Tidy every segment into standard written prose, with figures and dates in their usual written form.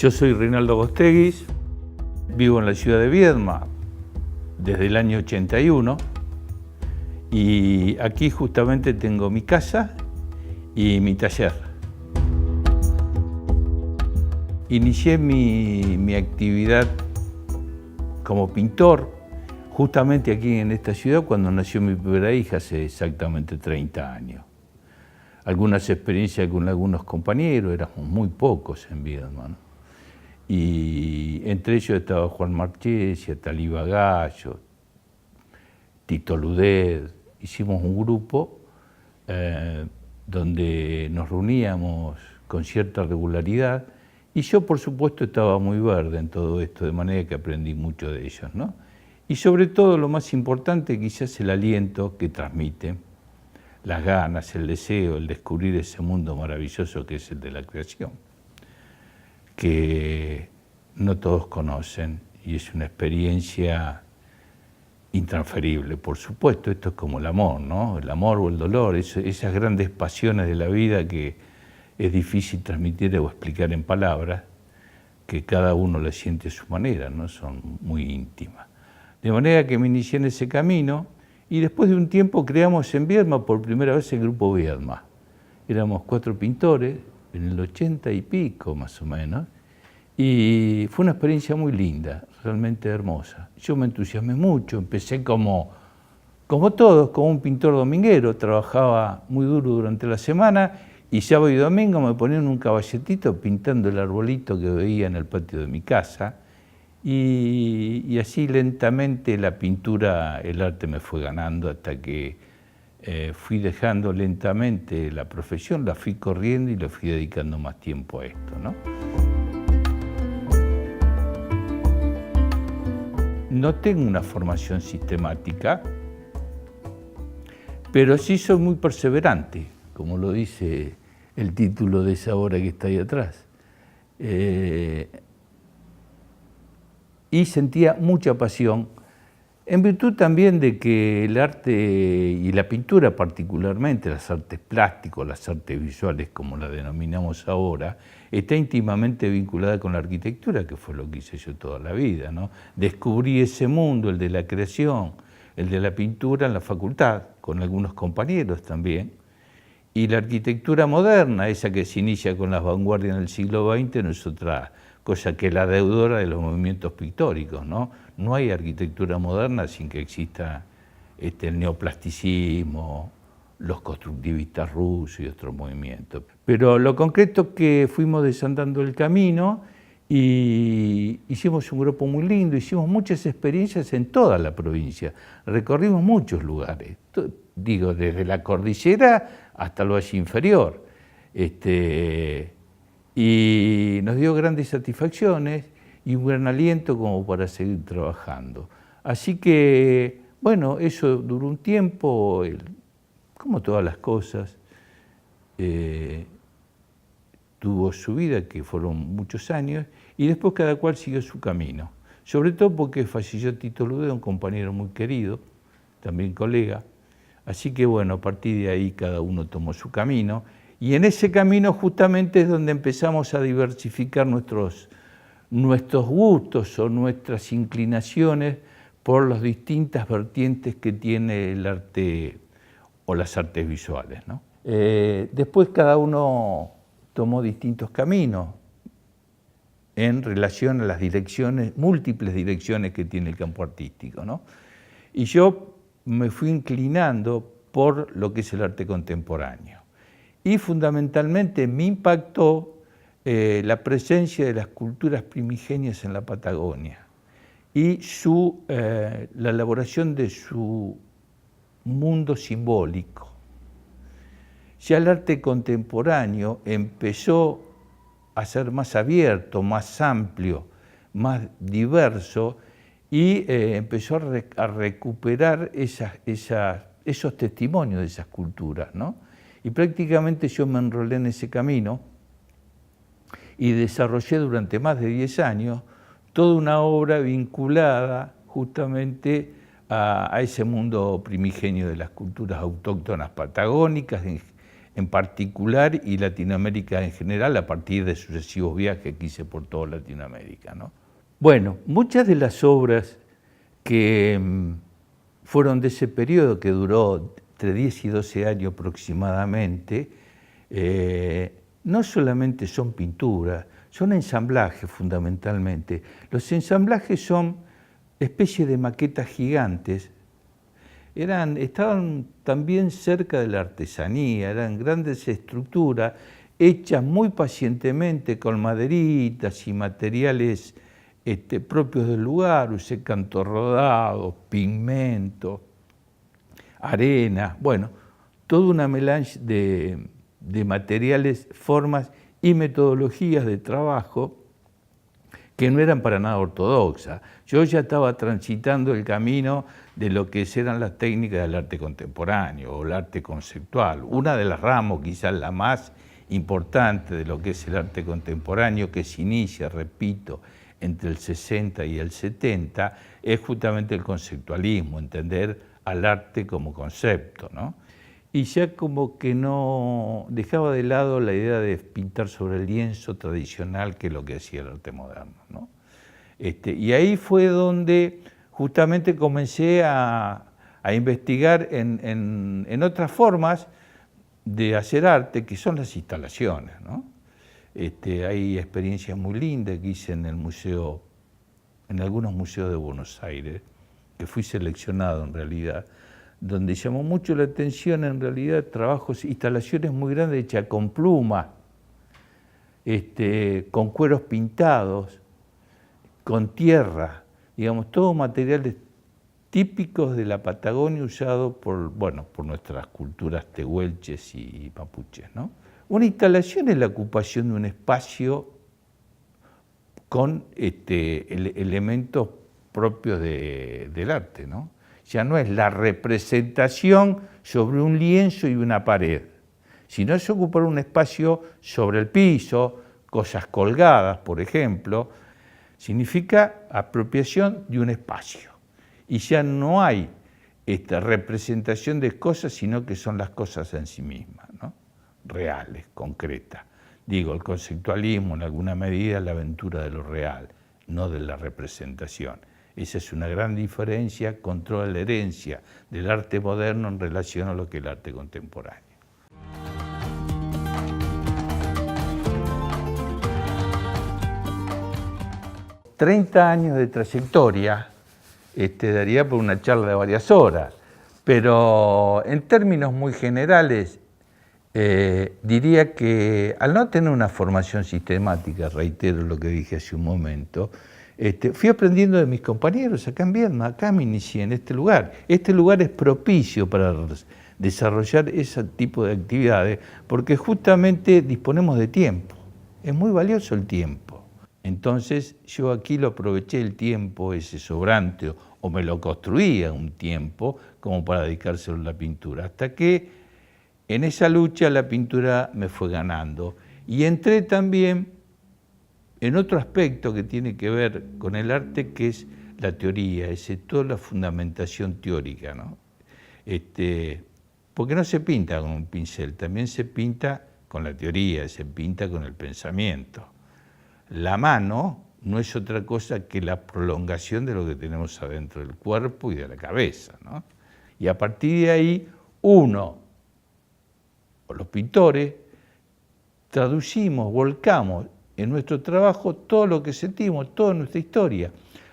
Yo soy Reinaldo Gosteguis, vivo en la ciudad de Viedma desde el año 81 y aquí justamente tengo mi casa y mi taller. Inicié mi actividad como pintor justamente aquí en esta ciudad cuando nació mi primera hija hace exactamente 30 años. Algunas experiencias con algunos compañeros, éramos muy pocos en Viedma, ¿no? Y entre ellos estaba Juan Marchesi, Talibà Gallo, Tito Ludet. Hicimos un grupo donde nos reuníamos con cierta regularidad y yo, por supuesto, estaba muy verde en todo esto, de manera que aprendí mucho de ellos, ¿no? Y sobre todo, lo más importante, quizás el aliento que transmiten, las ganas, el deseo, el descubrir ese mundo maravilloso que es el de la creación, que no todos conocen y es una experiencia intransferible. Por supuesto, esto es como el amor, ¿no? El amor o el dolor, esas grandes pasiones de la vida que es difícil transmitir o explicar en palabras, que cada uno las siente a su manera, ¿no? Son muy íntimas. De manera que me inicié en ese camino y después de un tiempo creamos en Viedma por primera vez el grupo Viedma. Éramos 4 pintores, en el 80 y pico más o menos, y fue una experiencia muy linda, realmente hermosa. Yo me entusiasmé mucho, empecé como todos, como un pintor dominguero, trabajaba muy duro durante la semana y sábado y domingo me ponía en un caballetito pintando el arbolito que veía en el patio de mi casa y así lentamente la pintura, el arte me fue ganando hasta que fui dejando lentamente la profesión, la fui corriendo y le fui dedicando más tiempo a esto, ¿no? No tengo una formación sistemática, pero sí soy muy perseverante, como lo dice el título de esa obra que está ahí atrás. Y sentía mucha pasión, en virtud también de que el arte y la pintura particularmente, las artes plásticas, las artes visuales como la denominamos ahora, está íntimamente vinculada con la arquitectura, que fue lo que hice yo toda la vida, ¿no? Descubrí ese mundo, el de la creación, el de la pintura en la facultad, con algunos compañeros también, y la arquitectura moderna, esa que se inicia con las vanguardias en el siglo XX, no es otra cosa que la deudora de los movimientos pictóricos, ¿no? No hay arquitectura moderna sin que exista el neoplasticismo, los constructivistas rusos y otros movimientos. Pero lo concreto es que fuimos desandando el camino y hicimos un grupo muy lindo, hicimos muchas experiencias en toda la provincia, recorrimos muchos lugares, digo, desde la cordillera hasta el valle inferior. Y nos dio grandes satisfacciones y un gran aliento como para seguir trabajando. Así que, bueno, eso duró un tiempo, como todas las cosas, tuvo su vida, que fueron muchos años, y después cada cual siguió su camino. Sobre todo porque falleció Tito Ludet, un compañero muy querido, también colega. Así que, bueno, a partir de ahí cada uno tomó su camino, y en ese camino justamente es donde empezamos a diversificar nuestros gustos o nuestras inclinaciones por las distintas vertientes que tiene el arte o las artes visuales, ¿no? Después cada uno tomó distintos caminos en relación a las direcciones, múltiples direcciones que tiene el campo artístico, ¿no? Y yo me fui inclinando por lo que es el arte contemporáneo. Y fundamentalmente me impactó la presencia de las culturas primigenias en la Patagonia y la elaboración de su mundo simbólico. Ya el arte contemporáneo empezó a ser más abierto, más amplio, más diverso y empezó a recuperar esos testimonios de esas culturas, ¿no? Y prácticamente yo me enrolé en ese camino y desarrollé durante más de 10 años toda una obra vinculada justamente a ese mundo primigenio de las culturas autóctonas patagónicas, en particular y Latinoamérica en general a partir de sucesivos viajes que hice por toda Latinoamérica, ¿no? Bueno, muchas de las obras que fueron de ese periodo que duró entre 10 y 12 años aproximadamente, no solamente son pinturas, son ensamblajes fundamentalmente. Los ensamblajes son especies de maquetas gigantes. Estaban también cerca de la artesanía, eran grandes estructuras hechas muy pacientemente con maderitas y materiales propios del lugar, usé canto rodado, pigmento, arena, bueno, toda una melange de materiales, formas y metodologías de trabajo que no eran para nada ortodoxas. Yo ya estaba transitando el camino de lo que eran las técnicas del arte contemporáneo o el arte conceptual, una de las ramas, quizás la más importante de lo que es el arte contemporáneo, que se inicia, repito, entre el 60 y el 70, es justamente el conceptualismo, entender al arte como concepto, ¿no? Y ya como que no dejaba de lado la idea de pintar sobre el lienzo tradicional, que es lo que hacía el arte moderno, ¿no? Y ahí fue donde justamente comencé a investigar en otras formas de hacer arte, que son las instalaciones, ¿no? Hay experiencias muy lindas que hice en algunos museos de Buenos Aires, que fui seleccionado en realidad, donde llamó mucho la atención en realidad trabajos, instalaciones muy grandes hechas con pluma, con cueros pintados, con tierra, digamos, todos materiales típicos de la Patagonia usados por nuestras culturas tehuelches y mapuches, ¿no? Una instalación es la ocupación de un espacio con elementos propios del arte, ¿no? Ya no es la representación sobre un lienzo y una pared, sino es ocupar un espacio sobre el piso, cosas colgadas, por ejemplo, significa apropiación de un espacio. Y ya no hay esta representación de cosas, sino que son las cosas en sí mismas, ¿no? Reales, concretas. Digo, el conceptualismo en alguna medida es la aventura de lo real, no de la representación. Esa es una gran diferencia con toda la herencia del arte moderno en relación a lo que es el arte contemporáneo. «30 años de trayectoria», daría por una charla de varias horas, pero en términos muy generales diría que al no tener una formación sistemática, reitero lo que dije hace un momento, fui aprendiendo de mis compañeros acá en Viedma, acá me inicié en este lugar. Este lugar es propicio para desarrollar ese tipo de actividades porque justamente disponemos de tiempo, es muy valioso el tiempo. Entonces yo aquí lo aproveché el tiempo ese sobrante o me lo construía un tiempo como para dedicárselo a la pintura, hasta que en esa lucha la pintura me fue ganando y entré también en otro aspecto que tiene que ver con el arte, que es la teoría, toda la fundamentación teórica, ¿no? Porque no se pinta con un pincel, también se pinta con la teoría, se pinta con el pensamiento. La mano no es otra cosa que la prolongación de lo que tenemos adentro del cuerpo y de la cabeza, ¿no? Y a partir de ahí, los pintores, traducimos, volcamos en nuestro trabajo todo lo que sentimos, toda nuestra historia.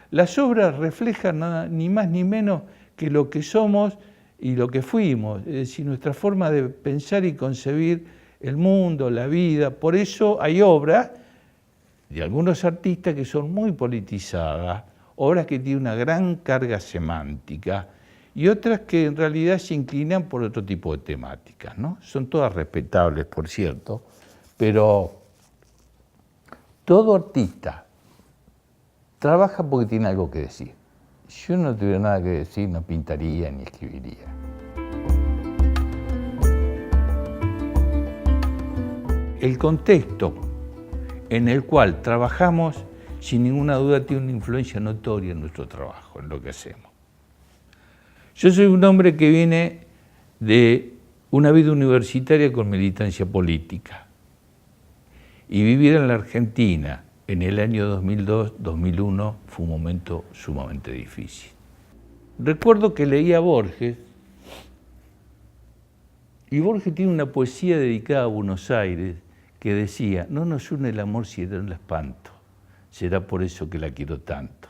Las obras reflejan nada, ni más ni menos que lo que somos y lo que fuimos, es decir, nuestra forma de pensar y concebir el mundo, la vida. Por eso hay obras de algunos artistas que son muy politizadas, obras que tienen una gran carga semántica y otras que en realidad se inclinan por otro tipo de temáticas, ¿no? Son todas respetables, por cierto, pero todo artista trabaja porque tiene algo que decir. Si yo no tuviera nada que decir, no pintaría ni escribiría. El contexto en el cual trabajamos, sin ninguna duda, tiene una influencia notoria en nuestro trabajo, en lo que hacemos. Yo soy un hombre que viene de una vida universitaria con militancia política y vivir en la Argentina en el año 2002-2001 fue un momento sumamente difícil. Recuerdo que leía a Borges, y Borges tiene una poesía dedicada a Buenos Aires que decía: no nos une el amor si era el espanto, será por eso que la quiero tanto.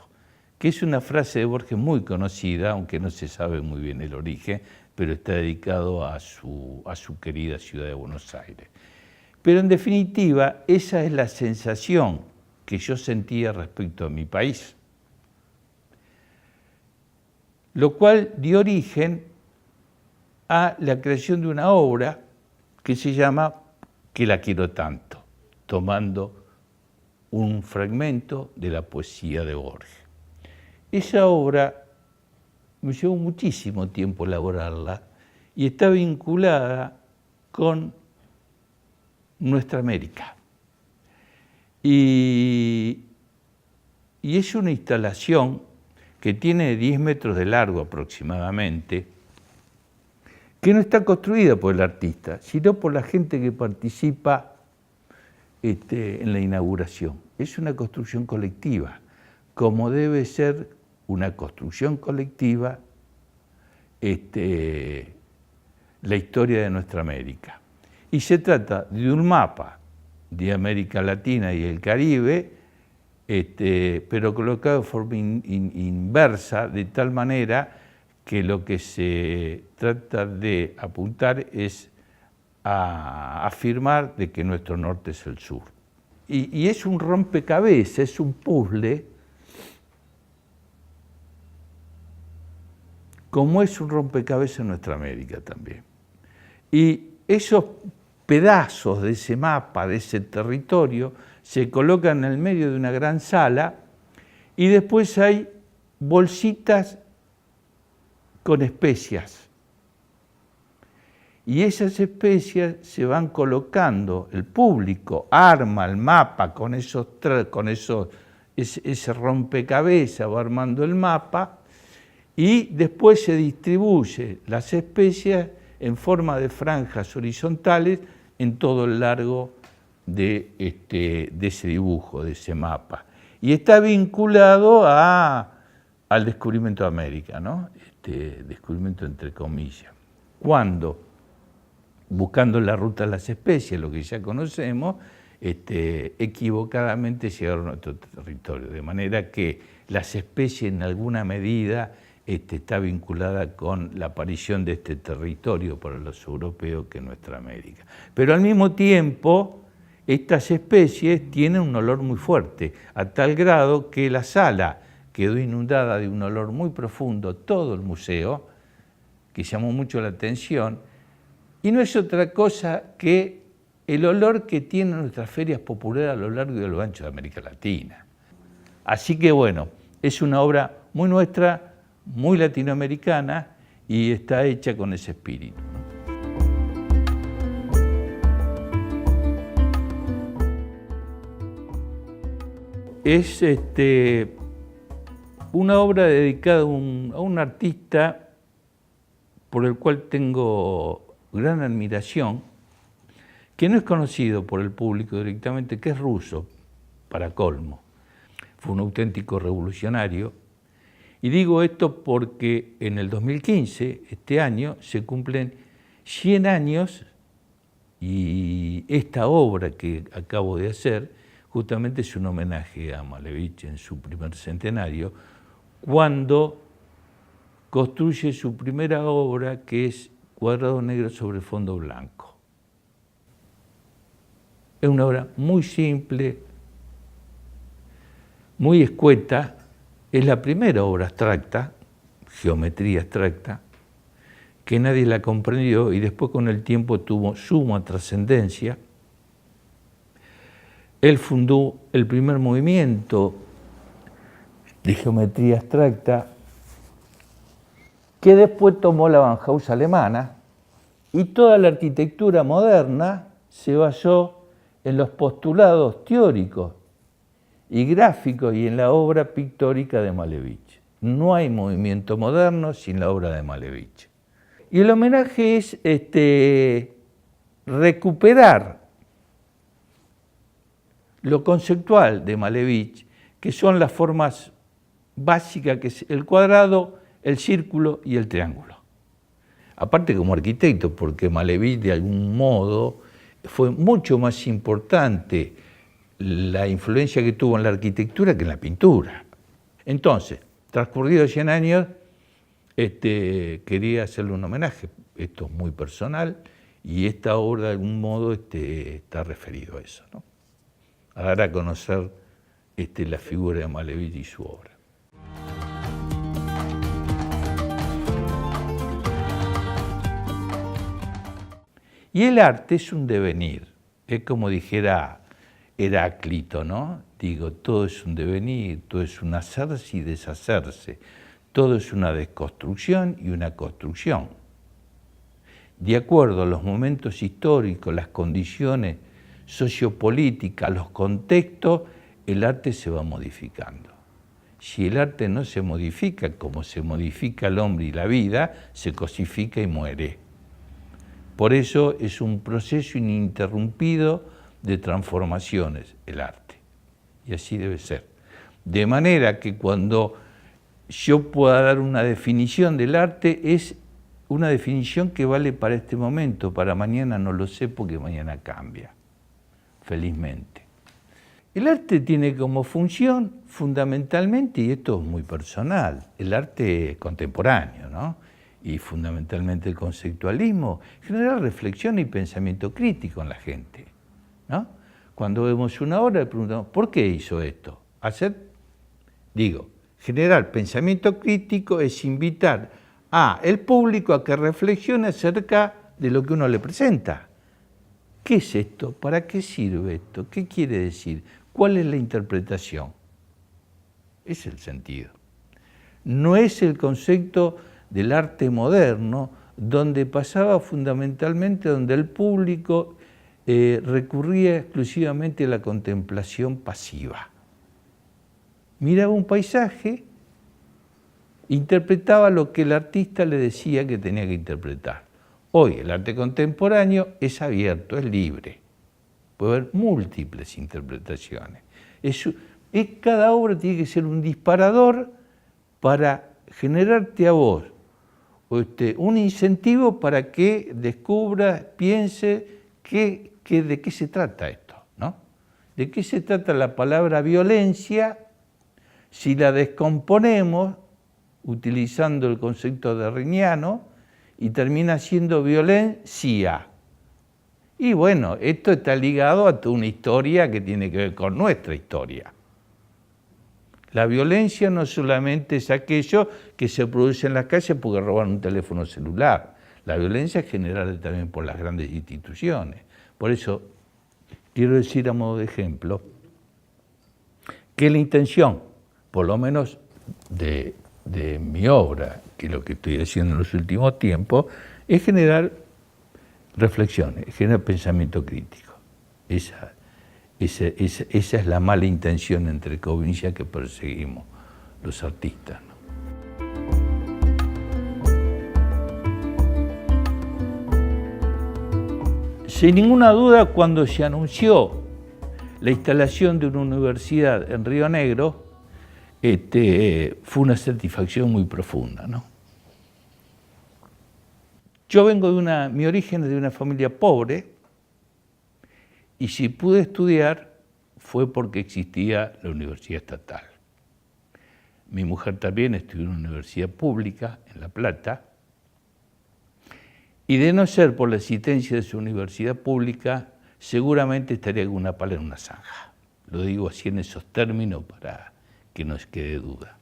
Que es una frase de Borges muy conocida, aunque no se sabe muy bien el origen, pero está dedicado a su querida ciudad de Buenos Aires. Pero en definitiva, esa es la sensación que yo sentía respecto a mi país, lo cual dio origen a la creación de una obra que se llama Que la quiero tanto, tomando un fragmento de la poesía de Borges. Esa obra me llevó muchísimo tiempo elaborarla y está vinculada con nuestra América. Y es una instalación que tiene 10 metros de largo aproximadamente, que no está construida por el artista, sino por la gente que participa en la inauguración. Es una construcción colectiva, como debe ser una construcción colectiva la historia de nuestra América. Y se trata de un mapa de América Latina y el Caribe, pero colocado de forma inversa, de tal manera que lo que se trata de apuntar es a afirmar de que nuestro norte es el sur. Y es un rompecabezas, es un puzzle, como es un rompecabezas en nuestra América también. Y esos pedazos de ese mapa, de ese territorio, se colocan en el medio de una gran sala y después hay bolsitas con especias. Y esas especias se van colocando, el público arma el mapa con ese rompecabezas, va armando el mapa y después se distribuye las especias en forma de franjas horizontales en todo el largo de ese dibujo, de ese mapa. Y está vinculado al descubrimiento de América, ¿no? Descubrimiento entre comillas. Cuando, buscando la ruta de las especies, lo que ya conocemos, equivocadamente llegaron a nuestro territorio, de manera que las especies en alguna medida está vinculada con la aparición de este territorio para los europeos que es nuestra América. Pero al mismo tiempo, estas especies tienen un olor muy fuerte, a tal grado que la sala quedó inundada de un olor muy profundo, todo el museo, que llamó mucho la atención, y no es otra cosa que el olor que tienen nuestras ferias populares a lo largo y a lo ancho de América Latina. Así que bueno, es una obra muy nuestra, muy latinoamericana y está hecha con ese espíritu. Es una obra dedicada a un artista por el cual tengo gran admiración, que no es conocido por el público directamente, que es ruso, para colmo. Fue un auténtico revolucionario. Y digo esto porque en el 2015, este año, se cumplen 100 años y esta obra que acabo de hacer justamente es un homenaje a Malevich en su primer centenario, cuando construye su primera obra, que es Cuadrado Negro sobre fondo blanco. Es una obra muy simple, muy escueta. Es la primera obra abstracta, geometría abstracta, que nadie la comprendió y después con el tiempo tuvo suma trascendencia. Él fundó el primer movimiento de geometría abstracta, que después tomó la Bauhaus alemana, y toda la arquitectura moderna se basó en los postulados teóricos y gráficos y en la obra pictórica de Malevich. No hay movimiento moderno sin la obra de Malevich. Y el homenaje es recuperar lo conceptual de Malevich, que son las formas básicas, que es el cuadrado, el círculo y el triángulo. Aparte como arquitecto, porque Malevich de algún modo fue mucho más importante la influencia que tuvo en la arquitectura que en la pintura. Entonces, transcurridos 100 años, quería hacerle un homenaje. Esto es muy personal y esta obra de algún modo está referido a eso, ¿no? A dar a conocer la figura de Malevich y su obra. Y el arte es un devenir, es como dijera Heráclito, ¿no? Digo, todo es un devenir, todo es un hacerse y deshacerse, todo es una desconstrucción y una construcción. De acuerdo a los momentos históricos, las condiciones sociopolíticas, los contextos, el arte se va modificando. Si el arte no se modifica como se modifica el hombre y la vida, se cosifica y muere. Por eso es un proceso ininterrumpido de transformaciones, el arte. Y así debe ser. De manera que cuando yo pueda dar una definición del arte, es una definición que vale para este momento, para mañana no lo sé porque mañana cambia, felizmente. El arte tiene como función, fundamentalmente, y esto es muy personal, el arte contemporáneo, ¿no? Y fundamentalmente el conceptualismo, generar reflexión y pensamiento crítico en la gente, ¿no? Cuando vemos una obra, le preguntamos, ¿por qué hizo esto? Generar pensamiento crítico es invitar al público a que reflexione acerca de lo que uno le presenta. ¿Qué es esto? ¿Para qué sirve esto? ¿Qué quiere decir? ¿Cuál es la interpretación? Es el sentido. No es el concepto del arte moderno, donde pasaba fundamentalmente, donde el público recurría exclusivamente a la contemplación pasiva. Miraba un paisaje, interpretaba lo que el artista le decía que tenía que interpretar. Hoy el arte contemporáneo es abierto, es libre. Puede haber múltiples interpretaciones. Cada obra tiene que ser un disparador para generarte a vos un incentivo para que descubras, pienses de qué se trata esto, ¿no? ¿De qué se trata la palabra violencia si la descomponemos utilizando el concepto derriniano y termina siendo violencia? Y bueno, esto está ligado a toda una historia que tiene que ver con nuestra historia. La violencia no solamente es aquello que se produce en las calles porque roban un teléfono celular. La violencia es generada también por las grandes instituciones. Por eso, quiero decir a modo de ejemplo, que la intención, por lo menos de mi obra, que es lo que estoy haciendo en los últimos tiempos, es generar reflexiones, generar pensamiento crítico. Esa es la mala intención, entre comillas, que perseguimos los artistas, ¿no? Sin ninguna duda, cuando se anunció la instalación de una universidad en Río Negro, fue una satisfacción muy profunda, ¿no? Yo vengo mi origen es de una familia pobre, y si pude estudiar fue porque existía la universidad estatal. Mi mujer también estudió en una universidad pública en La Plata, y de no ser por la existencia de su universidad pública, seguramente estaría con una pala en una zanja. Lo digo así en esos términos para que no quede duda.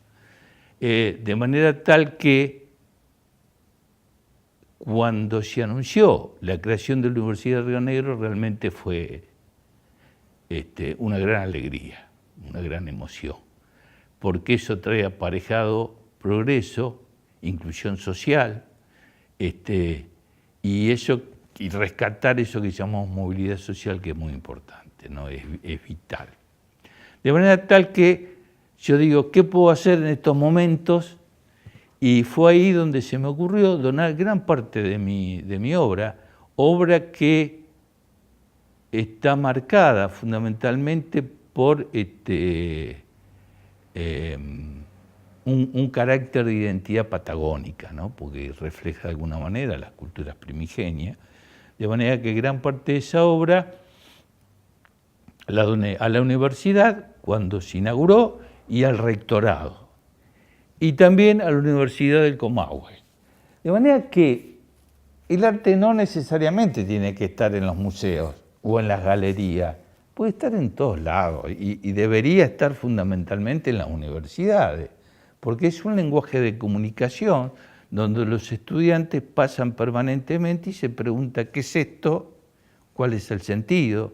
De manera tal que cuando se anunció la creación de la Universidad de Río Negro, realmente fue una gran alegría, una gran emoción, porque eso trae aparejado progreso, inclusión social, y rescatar eso que llamamos movilidad social, que es muy importante, ¿no? Es vital. De manera tal que yo digo, ¿qué puedo hacer en estos momentos? Y fue ahí donde se me ocurrió donar gran parte de mi obra que está marcada fundamentalmente por un carácter de identidad patagónica, ¿no? Porque refleja de alguna manera las culturas primigenias, de manera que gran parte de esa obra la doné a la universidad cuando se inauguró y al rectorado, y también a la Universidad del Comahue. De manera que el arte no necesariamente tiene que estar en los museos o en las galerías, puede estar en todos lados y debería estar fundamentalmente en las universidades, porque es un lenguaje de comunicación donde los estudiantes pasan permanentemente y se preguntan ¿qué es esto? ¿Cuál es el sentido?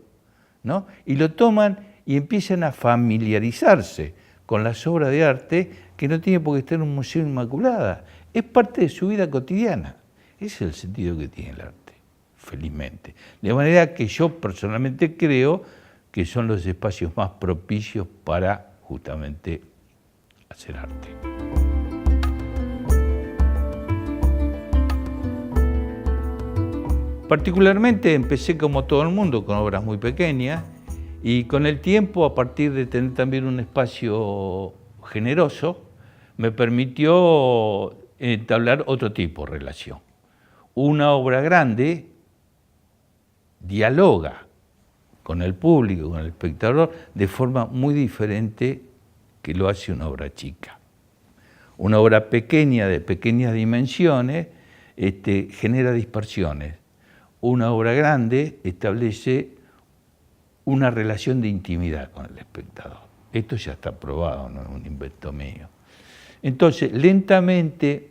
¿No? Y lo toman y empiezan a familiarizarse con las obras de arte que no tiene por qué estar en un museo Inmaculada. Es parte de su vida cotidiana. Ese es el sentido que tiene el arte, felizmente. De manera que yo personalmente creo que son los espacios más propicios para justamente hacer arte. Particularmente empecé como todo el mundo con obras muy pequeñas y con el tiempo, a partir de tener también un espacio generoso, me permitió entablar otro tipo de relación. Una obra grande dialoga con el público, con el espectador, de forma muy diferente que lo hace una obra chica. Una obra pequeña, de pequeñas dimensiones, genera dispersiones. Una obra grande establece una relación de intimidad con el espectador. Esto ya está probado, no es un invento mío. Entonces, lentamente,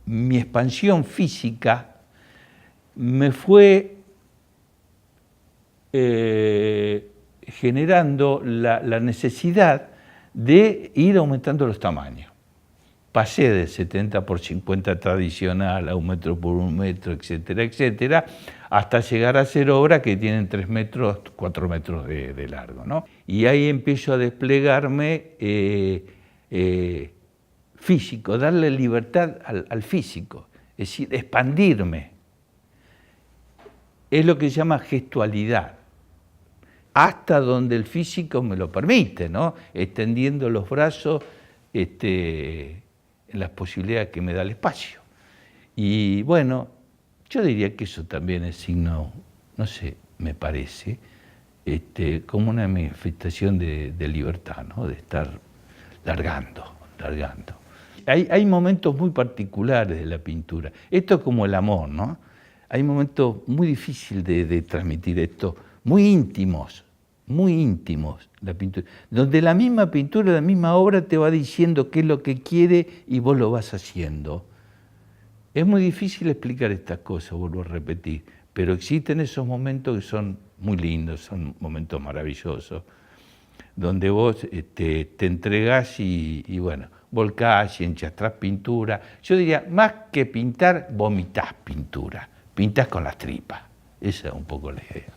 mi expansión física me fue generando la necesidad de ir aumentando los tamaños. Pasé de 70 por 50 tradicional a 1 metro por 1 metro, etcétera, etcétera, hasta llegar a hacer obras que tienen 3 metros, 4 metros de largo, ¿no? Y ahí empiezo a desplegarme físico, darle libertad al físico, es decir, expandirme. Es lo que se llama gestualidad, hasta donde el físico me lo permite, ¿no? Extendiendo los brazos en las posibilidades que me da el espacio. Y bueno, yo diría que eso también es signo, no sé, me parece, como una manifestación de libertad, ¿no? De estar largando. Hay momentos muy particulares de la pintura. Esto es como el amor, ¿no? Hay momentos muy difíciles de transmitir esto, muy íntimos, la pintura, donde la misma pintura, la misma obra te va diciendo qué es lo que quiere y vos lo vas haciendo. Es muy difícil explicar estas cosas, vuelvo a repetir, pero existen esos momentos que son muy lindos, son momentos maravillosos, donde vos te entregás y bueno, volcás y enchastrás pintura. Yo diría, más que pintar, vomitás pintura, pintás con las tripas. Esa es un poco la idea.